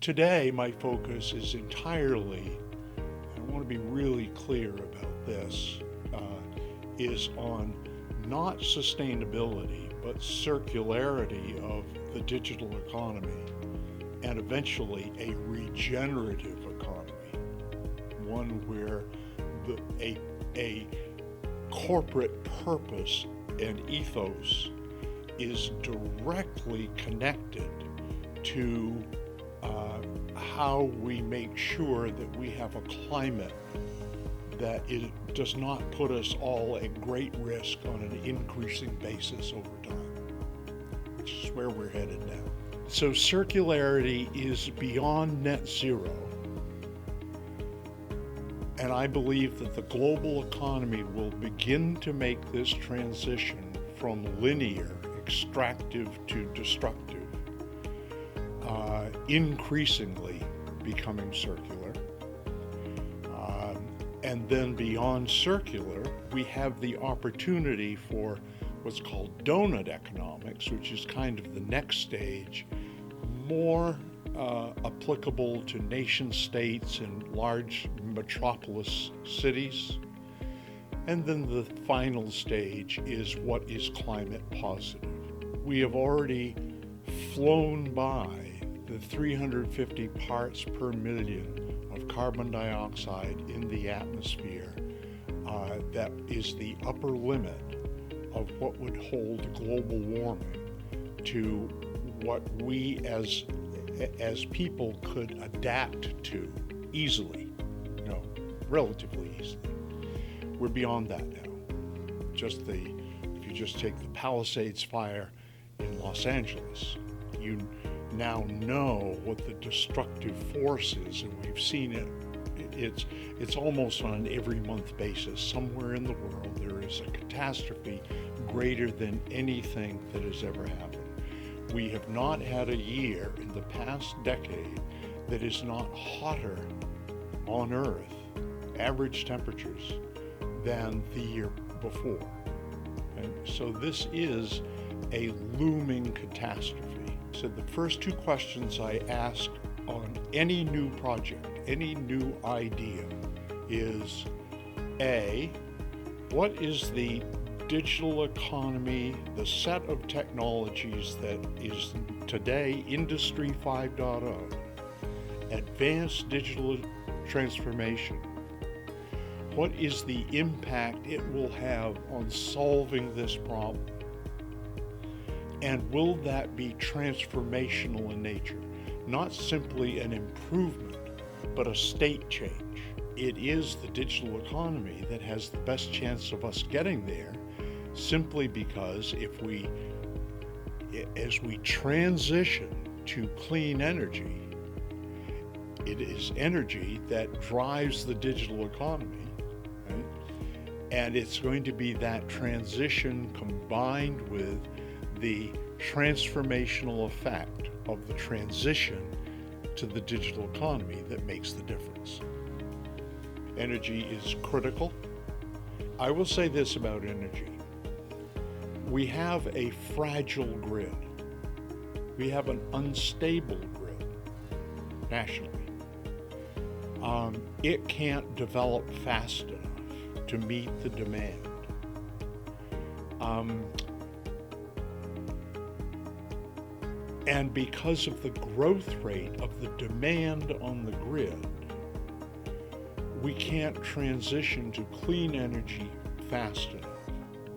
Today, my focus is entirely, I want to be really clear about this, is on not sustainability, but circularity of the digital economy, and eventually a regenerative economy, one where a corporate purpose and ethos is directly connected to how we make sure that we have a climate that it does not put us all at great risk on an increasing basis over time, which is where we're headed now. So circularity is beyond net zero, and I believe that the global economy will begin to make this transition from linear, extractive to destructive, increasingly becoming circular. And then beyond circular, we have the opportunity for what's called donut economics, which is kind of the next stage, more applicable to nation states and large metropolis cities. And then the final stage is what is climate positive. We have already flown by the 350 parts per million of carbon dioxide in the atmosphere. That is the upper limit of what would hold global warming to what we as people could adapt to easily, relatively easily. We're beyond that now. If you just take the Palisades fire in Los Angeles, you now know what the destructive force is, and we've seen it. It's almost on an every month basis. Somewhere in the world there is a catastrophe greater than anything that has ever happened. We have not had a year in the past decade that is not hotter on Earth, average temperatures, than the year before. And so this is a looming catastrophe. So the first two questions I ask on any new project, any new idea is, A, what is the digital economy, the set of technologies that is today Industry 5.0, advanced digital transformation? What is the impact it will have on solving this problem? And will that be transformational in nature? Not simply an improvement, but a state change. It is the digital economy that has the best chance of us getting there, simply because as we transition to clean energy, it is energy that drives the digital economy, right? And it's going to be that transition combined with the transformational effect of the transition to the digital economy that makes the difference. Energy is critical. I will say this about energy. We have a fragile grid. We have an unstable grid nationally. It can't develop fast enough to meet the demand. And because of the growth rate of the demand on the grid, we can't transition to clean energy fast enough.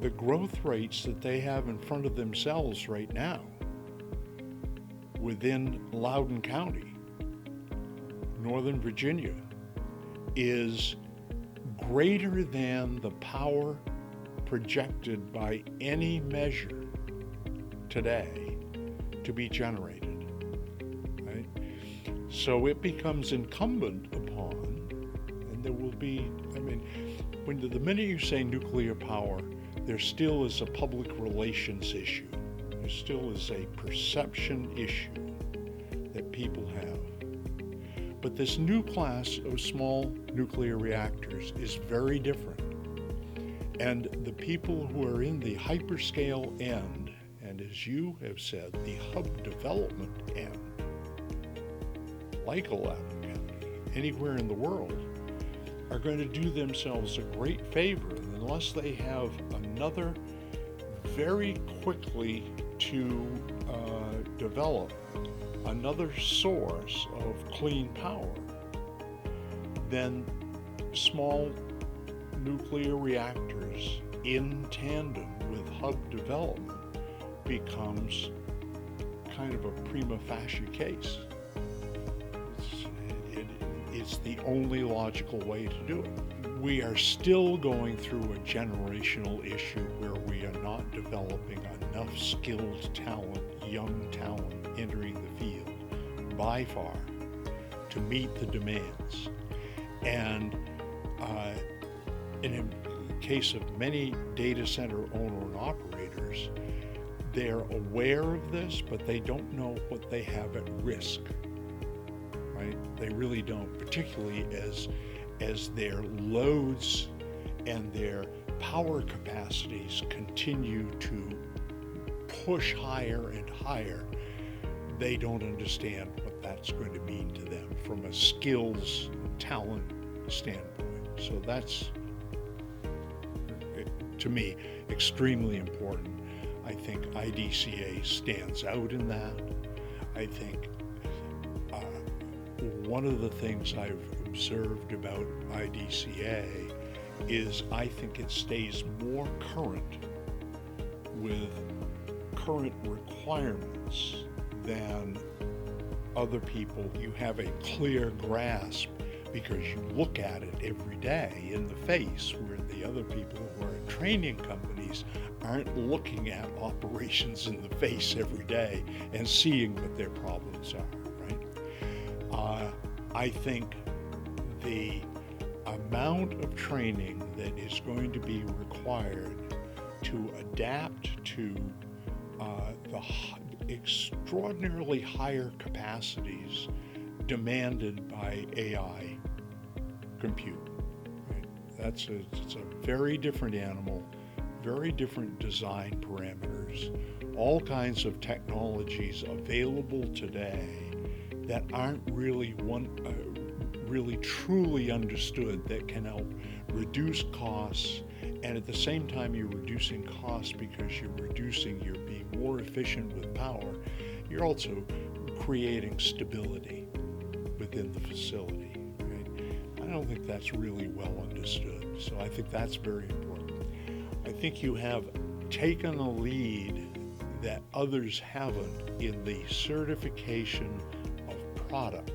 The growth rates that they have in front of themselves right now within Loudoun County, Northern Virginia, is greater than the power projected by any measure today to be generated, right? So it becomes incumbent upon, and there will be, the minute you say nuclear power, there still is a public relations issue. There still is a perception issue that people have. But this new class of small nuclear reactors is very different. And the people who are in the hyperscale end, and as you have said, the hub development end, like Aladdin County, anywhere in the world, are going to do themselves a great favor unless they have another very quickly to develop another source of clean power. Then small nuclear reactors in tandem with hub development becomes kind of a prima facie case. It's the only logical way to do it. We are still going through a generational issue where we are not developing enough skilled talent, young talent entering the field by far to meet the demands. And in the case of many data center owner and operators, they're aware of this, but they don't know what they have at risk. Right? They really don't, particularly as their loads and their power capacities continue to push higher and higher. They don't understand what that's going to mean to them from a skills talent standpoint. So that's, to me, extremely important. I think IDCA stands out in that. I think one of the things I've observed about IDCA is I think it stays more current with current requirements than other people. You have a clear grasp because you look at it every day in the face, where the other people who are in training companies aren't looking at operations in the face every day and seeing what their problems are. I think the amount of training that is going to be required to adapt to the extraordinarily higher capacities demanded by AI compute. Right? It's a very different animal, very different design parameters, all kinds of technologies available today that aren't really really truly understood, that can help reduce costs, and at the same time you're reducing costs because you're being more efficient with power. You're also creating stability within the facility. Right? I don't think that's really well understood, so I think that's very important. I think you have taken a lead that others haven't in the certification of product.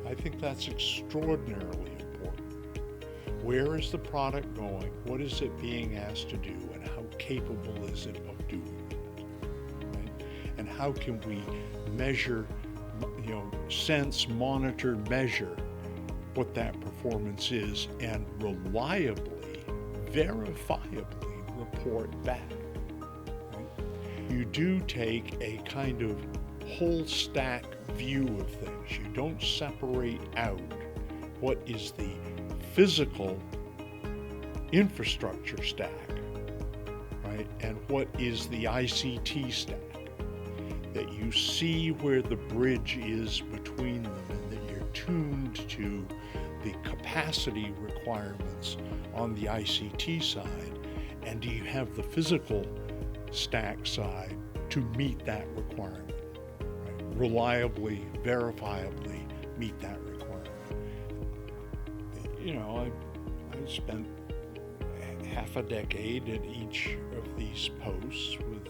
I think that's extraordinarily important. Where is the product going? What is it being asked to do? And how capable is it of doing it? Right? And how can we measure, sense, monitor, measure what that performance is and reliably, verifiably report back? Right? You do take a kind of whole stack view of things. You don't separate out what is the physical infrastructure stack, right, and what is the ICT stack. That you see where the bridge is between them, and that you're tuned to the capacity requirements on the ICT side, and do you have the physical stack side to meet that requirement? Reliably, verifiably meet that requirement. I spent half a decade at each of these posts with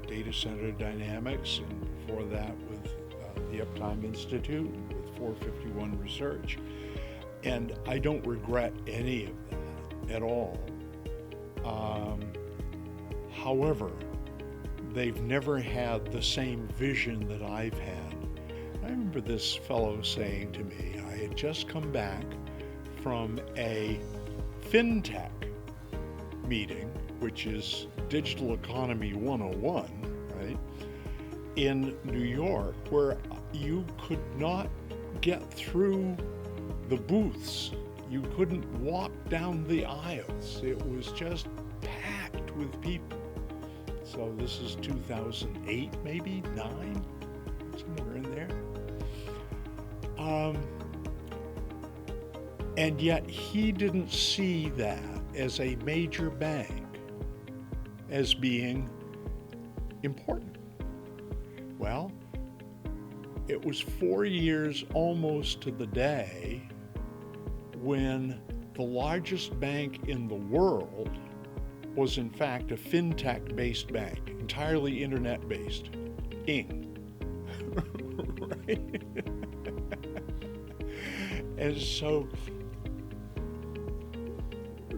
Data Center Dynamics, and before that with the Uptime Institute, with 451 Research, and I don't regret any of that at all. However, they've never had the same vision that I've had. I remember this fellow saying to me, I had just come back from a FinTech meeting, which is Digital Economy 101, right, in New York, where you could not get through the booths. You couldn't walk down the aisles. It was just packed with people. So this is 2008, maybe 9, somewhere in there. And yet he didn't see that as a major bank as being important. Well, it was 4 years almost to the day when the largest bank in the world was in fact a fintech-based bank, entirely internet-based, Ing. Right? And so,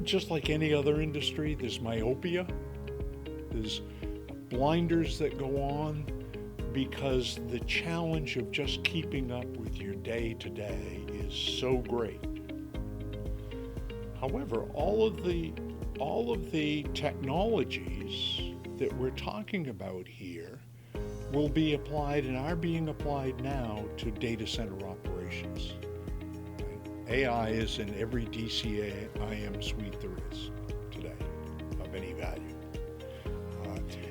just like any other industry, there's myopia, there's blinders that go on because the challenge of just keeping up with your day-to-day is so great. However, all of the technologies that we're talking about here will be applied and are being applied now to data center operations. AI is in every DCIM suite there is today of any value.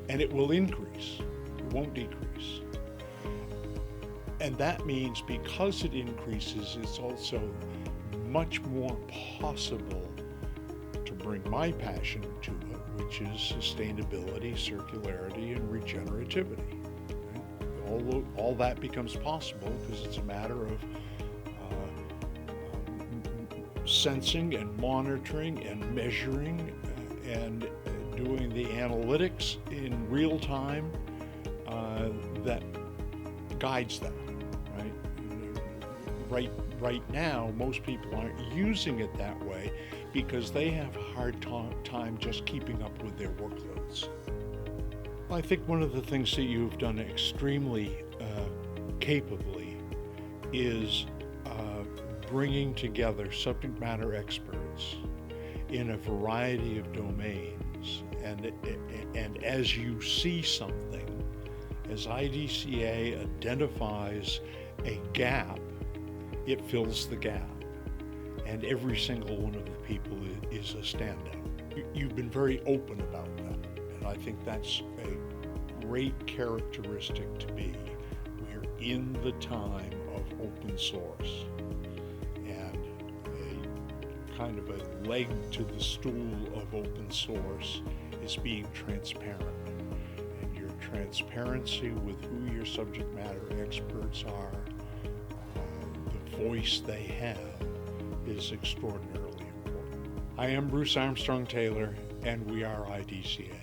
And it will increase, it won't decrease. And that means because it increases, it's also much more possible to bring my passion to it, which is sustainability, circularity, and regenerativity. Right? All that becomes possible because it's a matter of sensing and monitoring and measuring and doing the analytics in real time that guides them, right? Right now, most people aren't using it that way because they have a hard time just keeping up with their workloads. I think one of the things that you've done extremely capably is bringing together subject matter experts in a variety of domains, and as you see something, as IDCA identifies a gap, it fills the gap, and every single one of the people is a standout. You've been very open about that, and I think that's a great characteristic to be. We're in the time of open source, and a kind of a leg to the stool of open source is being transparent. And your transparency with who your subject matter experts are, the voice they have, is extraordinarily important. I am Bruce Armstrong Taylor, and we are IDCA.